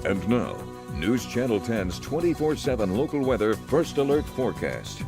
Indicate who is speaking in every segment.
Speaker 1: And now, News Channel 10's 24/7 local weather first alert forecast.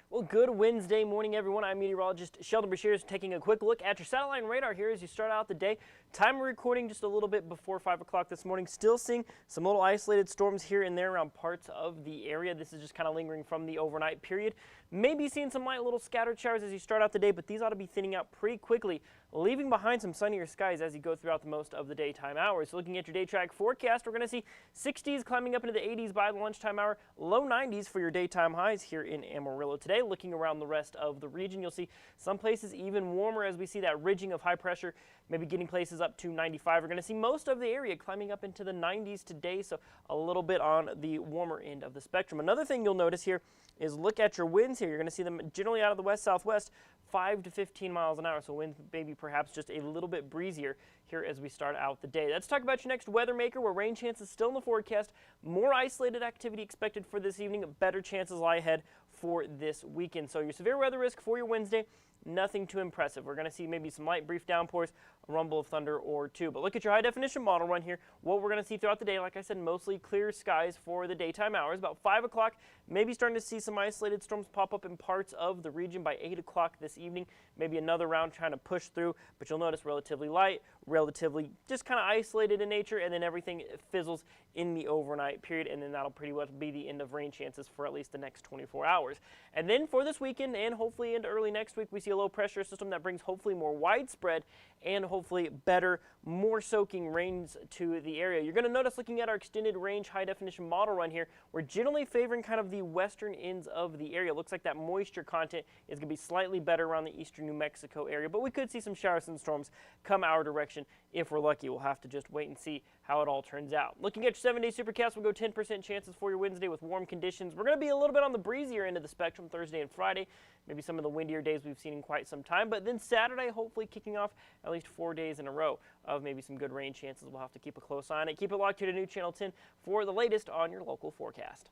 Speaker 2: Well, good Wednesday morning, everyone. I'm meteorologist Sheldon Beshears taking a quick look at your satellite and radar here as you start out the day. Time of recording just a little bit before 5 o'clock this morning. Still seeing some little isolated storms here and there around parts of the area. This is just kind of lingering from the overnight period. Maybe seeing some light little scattered showers as you start out the day, but these ought to be thinning out pretty quickly, leaving behind some sunnier skies as you go throughout the most of the daytime hours. Looking at your day track forecast, we're going to see 60s climbing up into the 80s by the lunchtime hour, low 90s for your daytime highs here in Amarillo today. Looking around the rest of the region, you'll see some places even warmer as we see that ridging of high pressure, maybe getting places up to 95. We're going to see most of the area climbing up into the 90s today, so a little bit on the warmer end of the spectrum. Another thing you'll notice here is look at your winds here. You're going to see them generally out of the west-southwest, 5 to 15 miles an hour, so winds maybe perhaps just a little bit breezier here as we start out the day. Let's talk about your next weather maker, where rain chances still in the forecast. More isolated activity expected for this evening. Better chances lie ahead for this weekend. So your severe weather risk for your Wednesday, nothing too impressive. We're going to see maybe some light brief downpours, a rumble of thunder or two. But look at your high definition model run here. What we're going to see throughout the day, like I said, mostly clear skies for the daytime hours. About 5 o'clock, maybe starting to see some isolated storms pop up in parts of the region by 8 o'clock this evening. Maybe another round trying to push through, but you'll notice relatively light, relatively just kind of isolated in nature, and then everything fizzles in the overnight period, and then that'll pretty much be the end of rain chances for at least the next 24 hours. And then for this weekend and hopefully into early next week, we see a low pressure system that brings hopefully more widespread and hopefully better, more soaking rains to the area. You're going to notice, looking at our extended range high definition model run here, we're generally favoring kind of the western ends of the area. It looks like that moisture content is going to be slightly better around the eastern New Mexico area, but we could see some showers and storms come our direction if we're lucky. We'll have to just wait and see how it all turns out. Looking at your 7-day supercast, we'll go 10% chances for your Wednesday with warm conditions. We're going to be a little bit on the breezier end of the spectrum Thursday and Friday, maybe some of the windier days we've seen in quite some time, but then Saturday hopefully kicking off at least 4 days in a row of maybe some good rain chances. We'll have to keep a close eye on it. Keep it locked here to News Channel 10 for the latest on your local forecast.